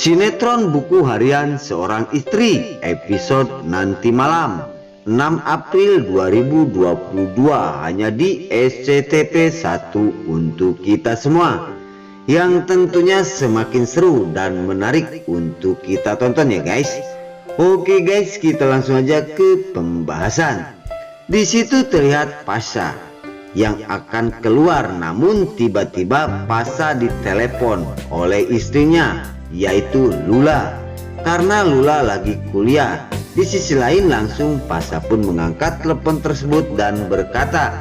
Sinetron Buku Harian Seorang Istri episode nanti malam 6 April 2022 hanya di SCTV 1 untuk kita semua, yang tentunya semakin seru dan menarik untuk kita tonton ya guys. Oke guys, kita langsung aja ke pembahasan. Di situ terlihat Pasha yang akan keluar, namun tiba-tiba Pasha ditelepon oleh istrinya, yaitu Lula, karena Lula lagi kuliah. Di sisi lain langsung Pasha pun mengangkat telepon tersebut dan berkata,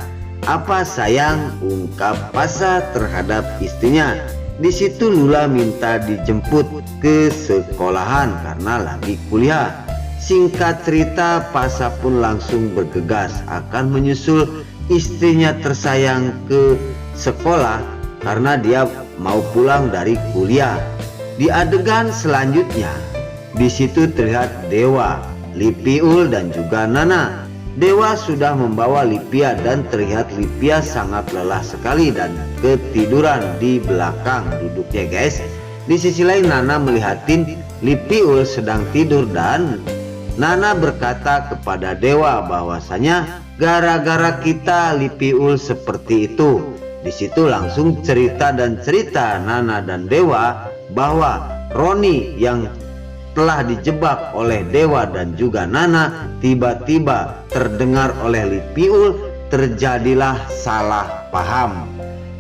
"Apa sayang?" ungkap Pasha terhadap istrinya. Di situ Lula minta dijemput ke sekolahan karena lagi kuliah. Singkat cerita, Pasha pun langsung bergegas akan menyusul istrinya tersayang ke sekolah karena dia mau pulang dari kuliah. Di adegan selanjutnya, di situ terlihat Dewa, Lipiul dan juga Nana. Dewa sudah membawa Lipia dan terlihat Lipia sangat lelah sekali dan ketiduran di belakang duduknya guys. Di sisi lain Nana melihatin Lipiul sedang tidur dan Nana berkata kepada Dewa bahwasanya gara-gara kita Lipiul seperti itu. Di situ langsung cerita Nana dan Dewa bahwa Roni yang telah dijebak oleh Dewa dan juga Nana tiba-tiba terdengar oleh Lipiul, terjadilah salah paham.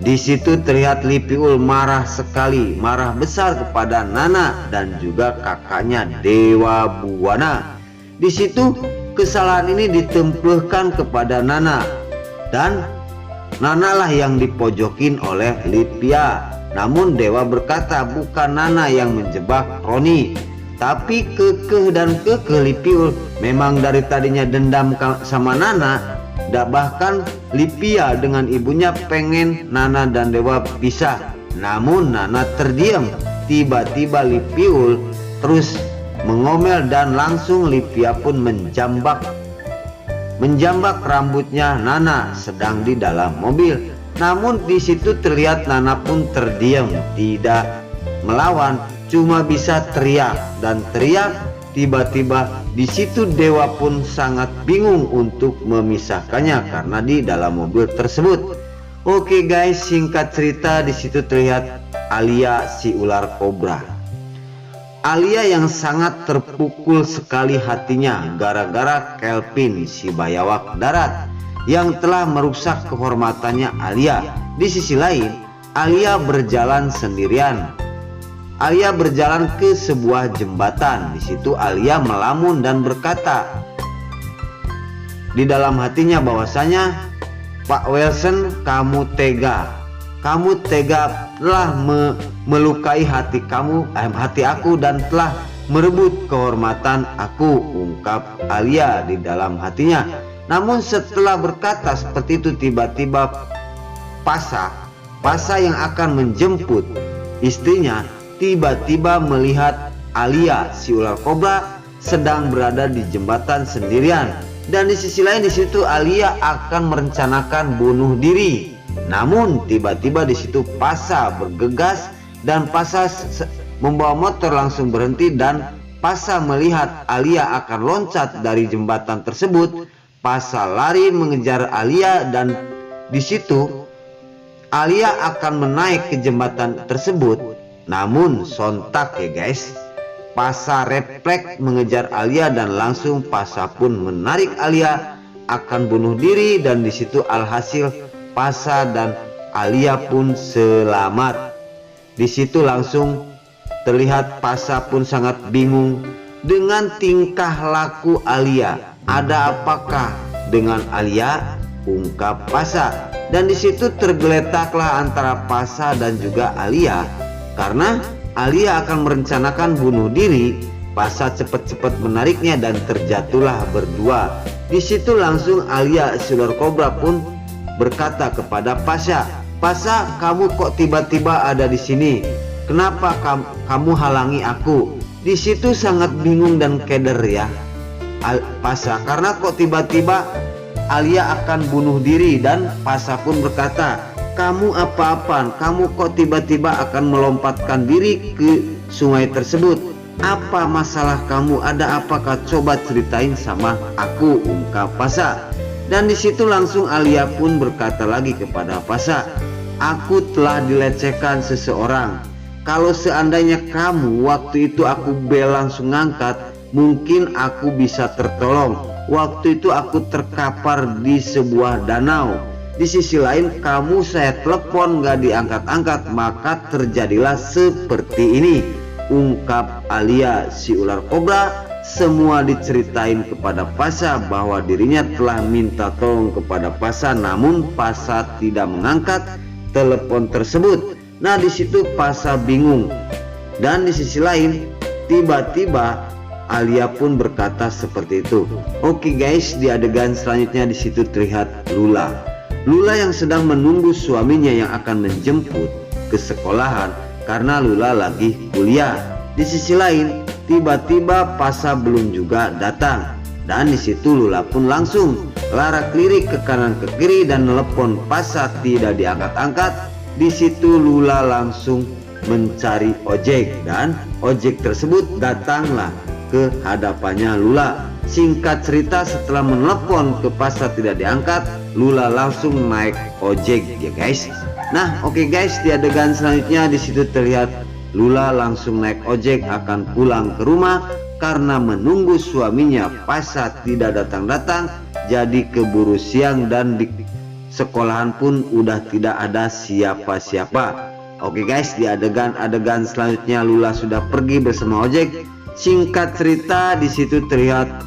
Di situ terlihat Lipiul marah sekali, marah besar kepada Nana dan juga kakaknya Dewa Buwana. Di situ kesalahan ini ditempelkan kepada Nana dan Nana lah yang dipojokin oleh Lipia. Namun Dewa berkata bukan Nana yang menjebak Roni, tapi kekeh Lipiul memang dari tadinya dendam sama Nana. Bahkan Lipia dengan ibunya pengen Nana dan Dewa pisah, namun Nana terdiam. Tiba-tiba Lipiul terus mengomel dan langsung Lipia pun menjambak rambutnya Nana sedang di dalam mobil. Namun di situ terlihat Nana pun terdiam, tidak melawan, cuma bisa teriak dan teriak. Tiba-tiba di situ Dewa pun sangat bingung untuk memisahkannya karena di dalam mobil tersebut. Oke guys, singkat cerita di situ terlihat Alia si ular kobra. Alia yang sangat terpukul sekali hatinya gara-gara Kelvin si bayawak darat yang telah merusak kehormatannya Alia. Di sisi lain, Alia berjalan sendirian. Alia berjalan ke sebuah jembatan. Di situ Alia melamun dan berkata di dalam hatinya bahwasanya, "Pak Wilson, kamu tega telah melukai hati aku dan telah merebut kehormatan aku," ungkap Alia di dalam hatinya. Namun setelah berkata seperti itu, tiba-tiba Pasha yang akan menjemput istrinya tiba-tiba melihat Alia si ular kobra sedang berada di jembatan sendirian. Dan di sisi lain di situ Alia akan merencanakan bunuh diri. Namun tiba-tiba di situ Pasha bergegas dan Pasha membawa motor langsung berhenti dan Pasha melihat Alia akan loncat dari jembatan tersebut. Pasha lari mengejar Alia dan di situ Alia akan menaik ke jembatan tersebut. Namun sontak ya guys, Pasha refleks mengejar Alia dan langsung Pasha pun menarik Alia akan bunuh diri dan di situ alhasil Pasha dan Alia pun selamat. Di situ langsung terlihat Pasha pun sangat bingung dengan tingkah laku Alia. Ada apakah dengan Alia? Ungkap Pasha. Dan di situ tergeletaklah antara Pasha dan juga Alia karena Alia akan merencanakan bunuh diri. Pasha cepat-cepat menariknya dan terjatuhlah berdua. Di situ langsung Alia si ular kobra pun berkata kepada Pasha, "Pasha, kamu kok tiba-tiba ada di sini? Kenapa kamu halangi aku?" Di situ sangat bingung dan keder ya Pasha, karena kok tiba-tiba Alia akan bunuh diri. Dan Pasha pun berkata, "Kamu apa-apaan? Kamu kok tiba-tiba akan melompatkan diri ke sungai tersebut. Apa masalah kamu? Ada apakah? Coba ceritain sama aku, ungkap Pasha. Dan disitu langsung Alia pun berkata lagi kepada Pasha, aku telah dilecehkan seseorang. Kalau seandainya kamu waktu itu aku bel langsung ngangkat, mungkin aku bisa tertolong. Waktu itu aku terkapar di sebuah danau. Di sisi lain kamu saya telepon gak diangkat-angkat, maka terjadilah seperti ini, ungkap Alia. Si ular kobra semua diceritain kepada Pasha bahwa dirinya telah minta tolong kepada Pasha, namun Pasha tidak mengangkat telepon tersebut. Nah di situ Pasha bingung. Dan di sisi lain tiba-tiba Alia pun berkata seperti itu. Oke guys, di adegan selanjutnya di situ terlihat Lula yang sedang menunggu suaminya yang akan menjemput ke sekolahan karena Lula lagi kuliah. Di sisi lain tiba-tiba Pasha belum juga datang, dan di situ Lula pun langsung larak-lirik ke kanan ke kiri dan telepon Pasha tidak diangkat-angkat. Di situ Lula langsung mencari ojek dan ojek tersebut datanglah ke hadapannya Lula. Singkat cerita, setelah menelepon ke Pasha tidak diangkat, Lula langsung naik ojek ya guys. Nah oke guys, di adegan selanjutnya di situ terlihat Lula langsung naik ojek akan pulang ke rumah karena menunggu suaminya Pasha tidak datang-datang, jadi keburu siang dan di sekolahan pun udah tidak ada siapa-siapa. Oke guys, di adegan selanjutnya Lula sudah pergi bersama ojek. Singkat cerita di situ terlihat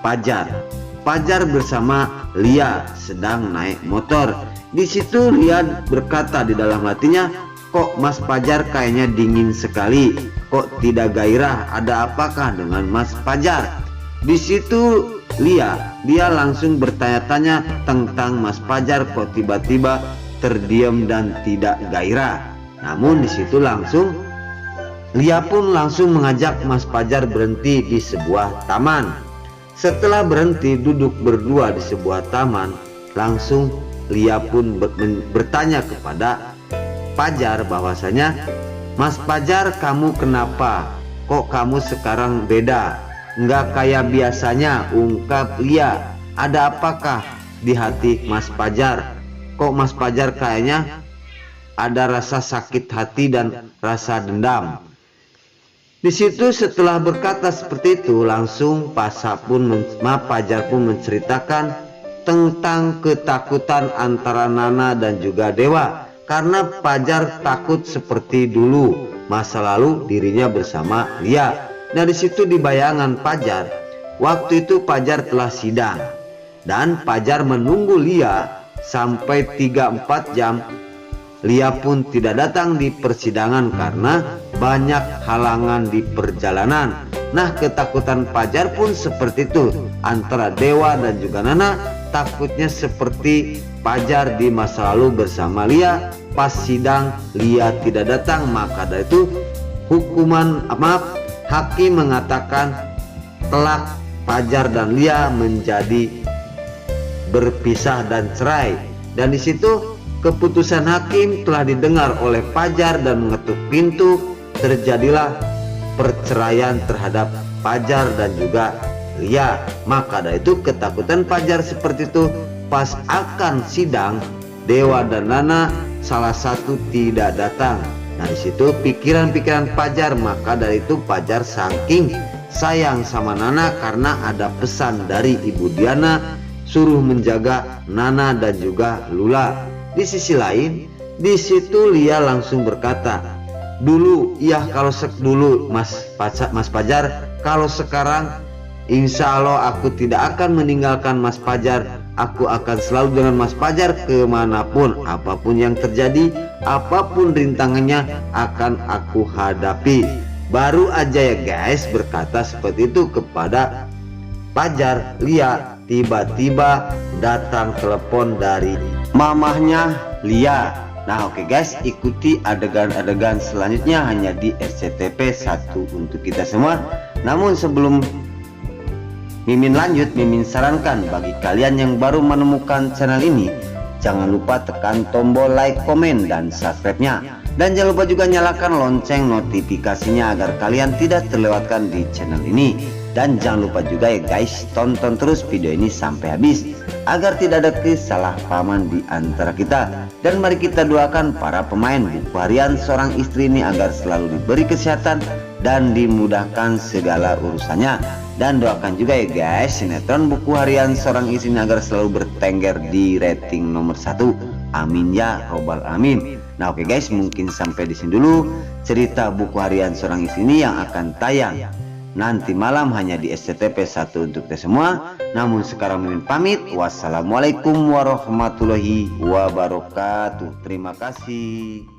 Fajar bersama Lia sedang naik motor. Di situ Lia berkata di dalam hatinya, kok Mas Fajar kayaknya dingin sekali, kok tidak gairah, ada apakah dengan Mas Fajar? Di situ Lia langsung bertanya-tanya tentang Mas Fajar, kok tiba-tiba terdiam dan tidak gairah. Namun di situ langsung Lia pun langsung mengajak Mas Fajar berhenti di sebuah taman. Setelah berhenti duduk berdua di sebuah taman, langsung Lia pun bertanya kepada Fajar bahwasanya, Mas Fajar kamu kenapa? Kok kamu sekarang beda? Nggak kayak biasanya, ungkap Lia. Ada apakah di hati Mas Fajar? Kok Mas Fajar kayaknya ada rasa sakit hati dan rasa dendam? Di situ setelah berkata seperti itu, langsung Fajar pun menceritakan tentang ketakutan antara Nana dan juga Dewa. Karena Fajar takut seperti dulu masa lalu dirinya bersama Lia. Nah di situ di bayangan Fajar, waktu itu Fajar telah sidang dan Fajar menunggu Lia sampai 3-4 jam. Lia pun tidak datang di persidangan karena banyak halangan di perjalanan. Nah ketakutan Fajar pun seperti itu, antara Dewa dan juga Nana takutnya seperti Fajar di masa lalu bersama Lia. Pas sidang Lia tidak datang, maka dari itu hakim mengatakan telak Fajar dan Lia menjadi berpisah dan cerai. Dan di situ keputusan hakim telah didengar oleh Fajar dan mengetuk pintu. Terjadilah perceraian terhadap Fajar dan juga Lia. Maka dari itu ketakutan Fajar seperti itu. Pas akan sidang, Dewa dan Nana salah satu tidak datang. Nah di situ pikiran-pikiran Fajar, maka dari itu Fajar saking sayang sama Nana karena ada pesan dari Ibu Diana suruh menjaga Nana dan juga Lula. Di sisi lain, di situ Lia langsung berkata, dulu ya kalau dulu Mas Fajar, kalau sekarang insya Allah aku tidak akan meninggalkan Mas Fajar. Aku akan selalu dengan Mas Fajar kemanapun, apapun yang terjadi, apapun rintangannya akan aku hadapi. Baru aja ya guys berkata seperti itu kepada Fajar, Lia tiba-tiba datang telepon dari mamahnya Lia. Nah oke guys, ikuti adegan-adegan selanjutnya hanya di SCTP 1 untuk kita semua. Namun sebelum Mimin lanjut, Mimin sarankan bagi kalian yang baru menemukan channel ini, jangan lupa tekan tombol like, komen, dan subscribe-nya. Dan jangan lupa juga nyalakan lonceng notifikasinya agar kalian tidak terlewatkan di channel ini. Dan jangan lupa juga ya guys, tonton terus video ini sampai habis agar tidak ada kesalahpahaman di antara kita. Dan mari kita doakan para pemain buku harian seorang istri ini agar selalu diberi kesehatan dan dimudahkan segala urusannya. Dan doakan juga ya guys, sinetron buku harian seorang istri ini agar selalu bertengger di rating nomor 1. Amin ya robbal alamin. Nah oke guys, mungkin sampai di sini dulu cerita buku harian seorang istri ini yang akan tayang nanti malam hanya di SCTP 1 untuk kita semua. Namun sekarang Mimin pamit. Wassalamualaikum warahmatullahi wabarakatuh. Terima kasih.